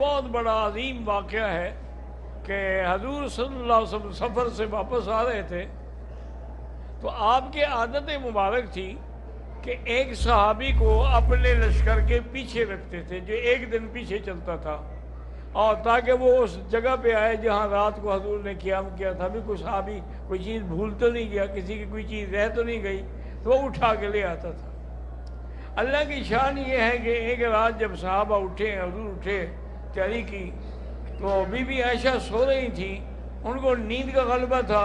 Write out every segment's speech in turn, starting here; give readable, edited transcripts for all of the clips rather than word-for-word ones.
بہت بڑا عظیم واقعہ ہے کہ حضور صلی اللہ علیہ وسلم سفر سے واپس آ رہے تھے تو آپ کی عادت مبارک تھی کہ ایک صحابی کو اپنے لشکر کے پیچھے رکھتے تھے جو ایک دن پیچھے چلتا تھا، اور تاکہ وہ اس جگہ پہ آئے جہاں رات کو حضور نے قیام کیا تھا۔ بھی کوئی صحابی کوئی چیز بھول تو نہیں گیا، کسی کی کوئی چیز رہ تو نہیں گئی، تو وہ اٹھا کے لے آتا تھا۔ اللہ کی شان یہ ہے کہ ایک رات جب صحابہ اٹھے، حضور اٹھے، تیاری کی، تو بی بی عائشہ سو رہی تھی، ان کو نیند کا غلبہ تھا۔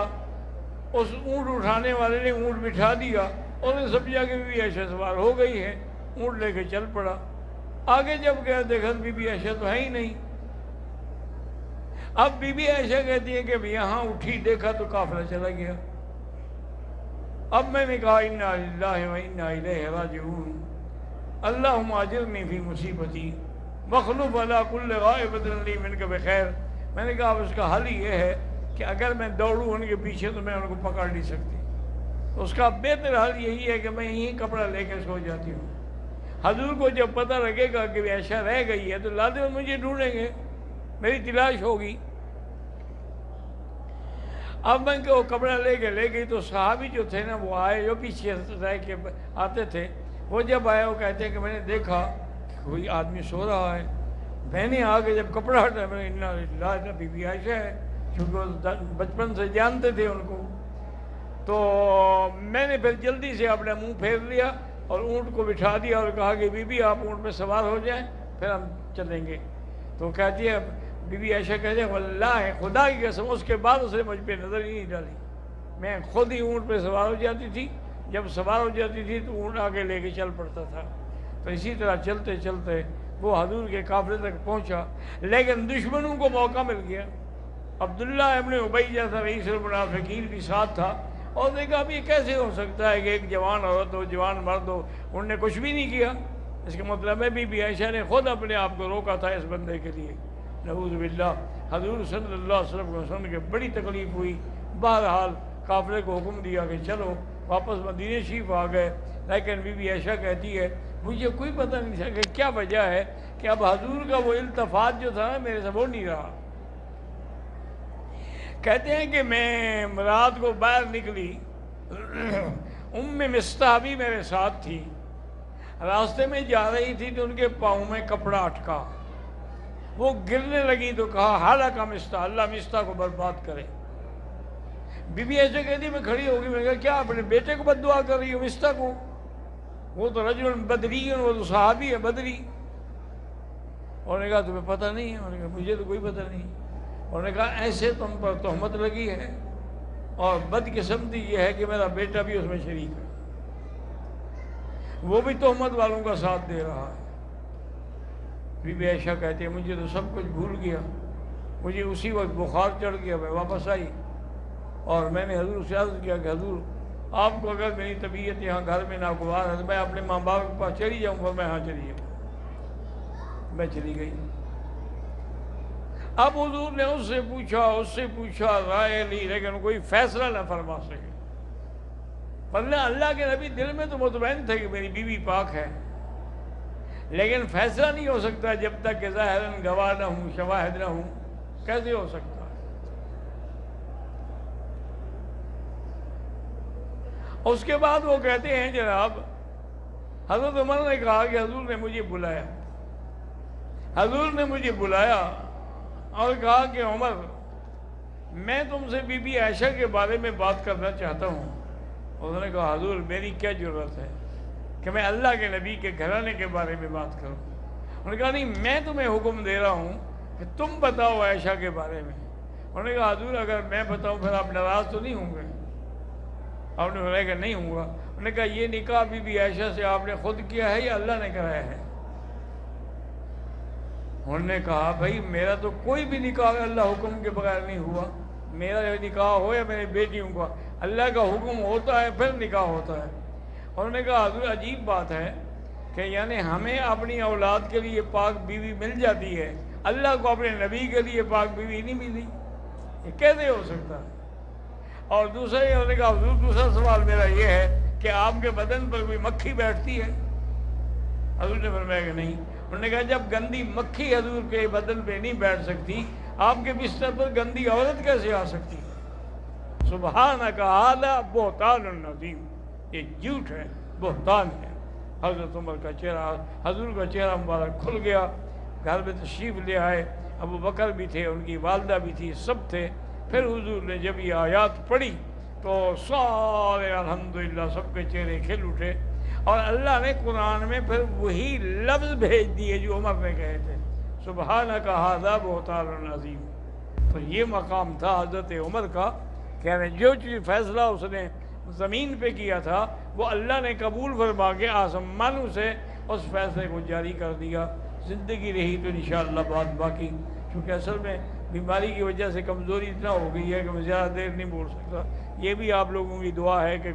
اس اونٹ اٹھانے والے نے اونٹ بٹھا دیا اور نے سمجھا کہ بی بی عائشہ سوار ہو گئی ہے، اونٹ لے کے چل پڑا۔ آگے جب گیا دیکھا بی بی عائشہ تو ہے ہی نہیں۔ اب بی بی عائشہ کہتی ہے کہ یہاں اٹھی دیکھا تو قافلہ چلا گیا۔ اب میں نے کہا انا للہ و انا الیہ راجعون، اللہم اجرنی فی مصیبتی واخلف علی کل غائبۃ لی منک بخیر۔ میں نے کہا اب اس کا حل یہ ہے کہ اگر میں دوڑوں ان کے پیچھے تو میں ان کو پکڑ نہیں سکتی، تو اس کا بہتر حل یہی ہے کہ میں یہیں کپڑا لے کے سو جاتی ہوں۔ حضور کو جب پتہ لگے گا کہ عائشہ رہ گئی ہے تو لازم مجھے ڈھونڈیں گے، میری تلاش ہوگی۔ اب میں کہ وہ کپڑا لے گئی تو صحابی جو تھے نا وہ آئے، جو پیچھے رہ کے آتے تھے، وہ جب آئے وہ کہتے ہیں کہ میں نے دیکھا کہ کوئی آدمی سو رہا ہے۔ میں نے آگے جب کپڑا ہٹا، میں نے انا للہ، بی بی عائشہ ہے، چونکہ وہ بچپن سے جانتے تھے ان کو، تو میں نے پھر جلدی سے اپنا منہ پھیر لیا اور اونٹ کو بٹھا دیا اور کہا کہ بی بی آپ اونٹ پہ سوار ہو جائیں پھر ہم چلیں گے۔ تو کہتی ہے بی بی عائشہ کہتے ہیں واللہ خدا کی قسم اس کے بعد اس نے مجھ پہ نظر ہی نہیں ڈالی، میں خود ہی اونٹ پہ سوار ہو جاتی تھی، جب سوار ہو جاتی تھی تو اونٹ آگے لے کے چل پڑتا تھا۔ تو اسی طرح چلتے چلتے وہ حضور کے قافلے تک پہنچا، لیکن دشمنوں کو موقع مل گیا۔ عبداللہ ابن ابی جیسا رئیس المنافقین بھی ساتھ تھا، اور دیکھا اب یہ کیسے ہو سکتا ہے کہ ایک جوان عورت ہو، جوان مرد ہو، انہوں نے کچھ بھی نہیں کیا۔ اس کا مطلب ہے بی بی عائشہ نے خود اپنے آپ کو روکا تھا اس بندے کے لیے۔ نعوذ باللہ۔ حضور صلی اللہ علیہ وسلم کو سن کے بڑی تکلیف ہوئی، بہرحال قافلے کو حکم دیا کہ چلو، واپس مدینہ شریف آ گئے۔ لیکن بی بی عائشہ کہتی ہے مجھے کوئی پتہ نہیں تھا کہ کیا وجہ ہے کہ اب حضور کا وہ التفات جو تھا نا میرے سے وہ نہیں رہا۔ کہتے ہیں کہ میں رات کو باہر نکلی، مستح بھی میرے ساتھ تھی، راستے میں جا رہی تھی تو ان کے پاؤں میں کپڑا اٹکا، وہ گرنے لگی تو کہا ہلاک مستح، اللہ مستح کو برباد کرے۔ بی بی ایسے کہتی میں کھڑی ہوگی، میں نے کہا کیا اپنے بیٹے کو بد دعا کر رہی ہو مستح کو؟ وہ تو رجل بدری، وہ تو صحابی ہے بدری۔ انہوں نے کہا تمہیں پتہ نہیں ہے؟ انہوں نے کہا مجھے تو کوئی پتہ نہیں۔ انہوں نے کہا ایسے تم پر تہمت لگی ہے، اور بدقسمتی یہ ہے کہ میرا بیٹا بھی اس میں شریک ہے، وہ بھی تہمت والوں کا ساتھ دے رہا ہے۔ بی بی عائشہ کہتے ہیں مجھے تو سب کچھ بھول گیا، مجھے اسی وقت بخار چڑھ گیا، میں واپس آئی اور میں نے حضور سے عرض کیا کہ حضور آپ کو اگر میری طبیعت یہاں گھر میں ناگوار ہے تو میں اپنے ماں باپ کے پاس چلی جاؤں گا۔ میں ہاں چلی جاؤں، میں چلی گئی۔ اب حضور نے اس سے پوچھا رائے لی، لیکن کوئی فیصلہ نہ فرما سکے، ورنہ اللہ کے نبی دل میں تو مطمئن تھے کہ میری بیوی پاک ہے، لیکن فیصلہ نہیں ہو سکتا جب تک کہ ظاہراً گواہ نہ ہوں، شواہد نہ ہوں۔ کیسے ہو سکتا؟ اس کے بعد وہ کہتے ہیں جناب حضرت عمر نے کہا کہ حضور نے مجھے بلایا، حضور نے مجھے بلایا اور کہا کہ عمر میں تم سے بی بی عائشہ کے بارے میں بات کرنا چاہتا ہوں۔ انہوں نے کہا حضور میری کیا ضرورت ہے کہ میں اللہ کے نبی کے گھرانے کے بارے میں بات کروں؟ انہوں نے کہا نہیں، میں تمہیں حکم دے رہا ہوں کہ تم بتاؤ عائشہ کے بارے میں۔ انہوں نے کہا حضور اگر میں بتاؤں پھر آپ ناراض تو نہیں ہوں گے؟ آپ نے بتایا کہ نہیں ہوں گا۔ انہوں نے کہا یہ نکاح بی بی عائشہ سے آپ نے خود کیا ہے یا اللہ نے کرایا ہے؟ انہوں نے کہا بھائی میرا تو کوئی بھی نکاح اللہ حکم کے بغیر نہیں ہوا، میرا نکاح ہو یا میری بیٹیوں کا، اللہ کا حکم ہوتا ہے پھر نکاح ہوتا ہے۔ انہوں نے کہا حضور عجیب بات ہے کہ یعنی ہمیں اپنی اولاد کے لیے پاک بیوی مل جاتی ہے، اللہ کو اپنے نبی کے لیے پاک بیوی نہیں ملی، یہ کیسے ہو سکتا ہے؟ اور دوسرا انہوں نے کہا حضور دوسرا سوال میرا یہ ہے کہ آپ کے بدن پر کوئی مکھی بیٹھتی ہے؟ حضور نے فرمایا کہ نہیں۔ انہوں نے کہا جب گندی مکھی حضور کے بدن پہ نہیں بیٹھ سکتی، آپ کے بستر پر گندی عورت کیسے آ سکتی؟ سبحانک ھذا بہتان عظیم، یہ جھوٹ ہے، بہتان ہے۔ حضرت عمر کا چہرہ، حضور کا چہرہ مبارک کھل گیا، گھر میں تشریف لے آئے، ابو بکر بھی تھے، ان کی والدہ بھی تھی، سب تھے۔ پھر حضور نے جب یہ آیات پڑھی تو سارے الحمدللہ سب کے چہرے کھل اٹھے، اور اللہ نے قرآن میں پھر وہی لفظ بھیج دیے جو عمر نے کہے تھے، سبحانک ھذا بہتان عظیم۔ تو یہ مقام تھا حضرت عمر کا، کہ جو چیز فیصلہ اس نے زمین پہ کیا تھا وہ اللہ نے قبول فرما کے آسمانوں سے اس فیصلے کو جاری کر دیا۔ زندگی رہی تو انشاءاللہ بات باقی، کیونکہ اصل میں بیماری کی وجہ سے کمزوری اتنا ہو گئی ہے کہ میں زیادہ دیر نہیں بول سکتا۔ یہ بھی آپ لوگوں کی دعا ہے کہ